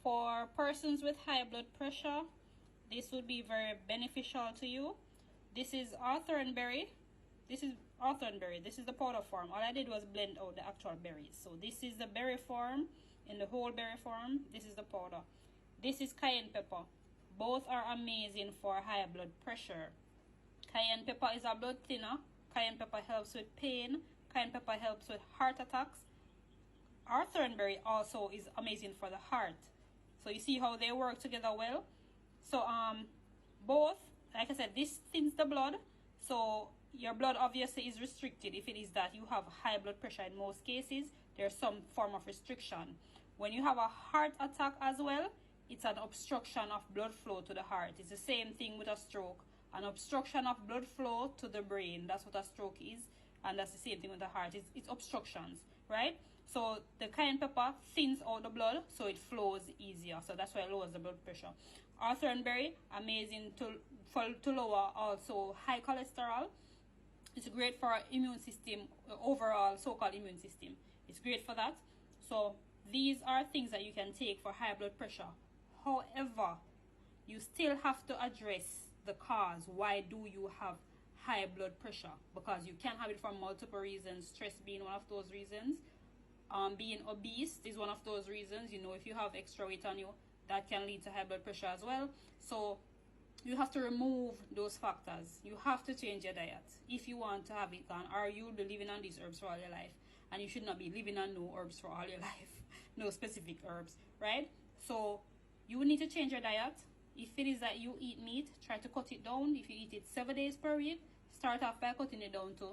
For persons with high blood pressure, this would be very beneficial to you. This is Arthurnberry. This is the powder form. All I did was blend out the actual berries. So this is the berry form, in the whole berry form. This is the powder. This is cayenne pepper. Both are amazing for high blood pressure. Cayenne pepper is a blood thinner. Cayenne pepper helps with pain. Cayenne pepper helps with heart attacks. Arthurnberry also is amazing for the heart. So you see how they work together well. So both, like I said, this thins the blood. So your blood obviously is restricted if it is that you have high blood pressure. In most cases, there's some form of restriction. When you have a heart attack as well, it's an obstruction of blood flow to the heart. It's the same thing with a stroke. An obstruction of blood flow to the brain. That's what a stroke is. And that's the same thing with the heart. It's obstructions, right? So the cayenne pepper thins out the blood so it flows easier. So that's why it lowers the blood pressure. Arthurnberry, amazing to lower also high cholesterol. It's great for our immune system, overall so-called immune system. It's great for that. So these are things that you can take for high blood pressure. However, you still have to address the cause. Why do you have high blood pressure? Because you can have it for multiple reasons, stress being one of those reasons. Being obese is one of those reasons. You know, if you have extra weight on you, that can lead to high blood pressure as well. So you have to remove those factors. You have to change your diet if you want to have it gone, or you'll be living on these herbs for all your life. And you should not be living on no herbs for all your life. No specific herbs, right? So you will need to change your diet. If it is that you eat meat, try to cut it down. If you eat it 7 days per week, start off by cutting it down to,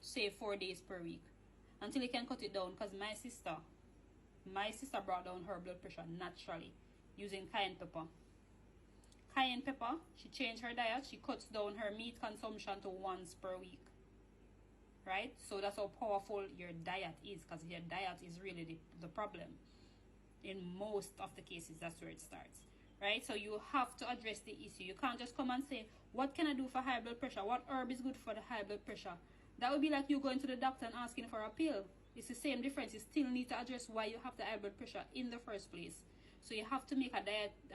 say, 4 days per week. Until you can cut it down. Because my sister brought down her blood pressure naturally using cayenne pepper. Cayenne pepper, she changed her diet. She cuts down her meat consumption to once per week. Right? So that's how powerful your diet is. Because your diet is really the problem. In most of the cases, that's where it starts. Right? So you have to address the issue. You can't just come and say, what can I do for high blood pressure? What herb is good for the high blood pressure? That would be like you going to the doctor and asking for a pill. It's the same difference. You still need to address why you have the high blood pressure in the first place. So you have to make a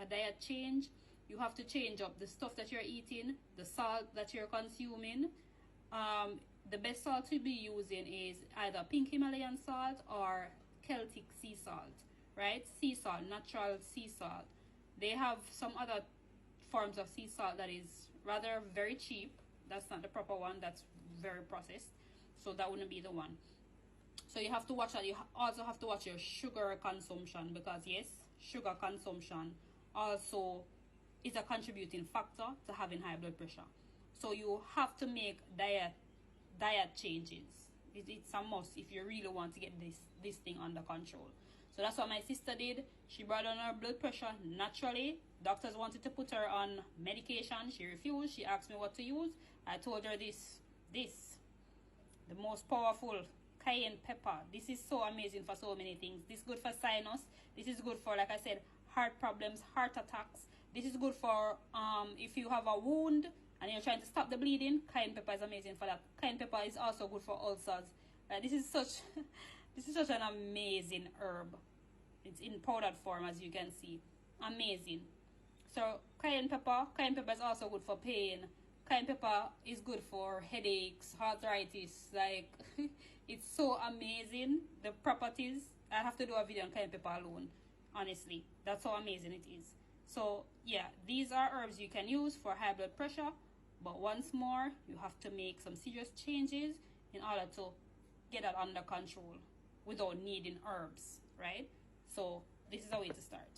diet change. You have to change up the stuff that you're eating, the salt that you're consuming. The best salt to be using is either pink Himalayan salt or Celtic sea salt. Right? Sea salt, natural sea salt. They have some other forms of sea salt that is rather very cheap. That's not the proper one. That's very processed. So that wouldn't be the one. So you have to watch that. You also have to watch your sugar consumption. Because yes, sugar consumption also is a contributing factor to having high blood pressure. So you have to make diet changes. It's a must if you really want to get this thing under control. So that's what my sister did. She brought down her blood pressure naturally. Doctors wanted to put her on medication. She refused. She asked me what to use. I told her this. The most powerful cayenne pepper. This is so amazing for so many things. This is good for sinus. This is good for, like I said, heart problems, heart attacks. This is good for if you have a wound and you're trying to stop the bleeding. Cayenne pepper is amazing for that. Cayenne pepper is also good for ulcers. This is such an amazing herb. It's in powdered form, as you can see. Amazing. So cayenne pepper is also good for pain. Cayenne pepper is good for headaches, arthritis. Like, it's so amazing, the properties. I have to do a video on cayenne pepper alone, honestly. That's how amazing it is. So yeah, these are herbs you can use for high blood pressure. But once more, you have to make some serious changes in order to get that under control without needing herbs, right? So this is a way to start.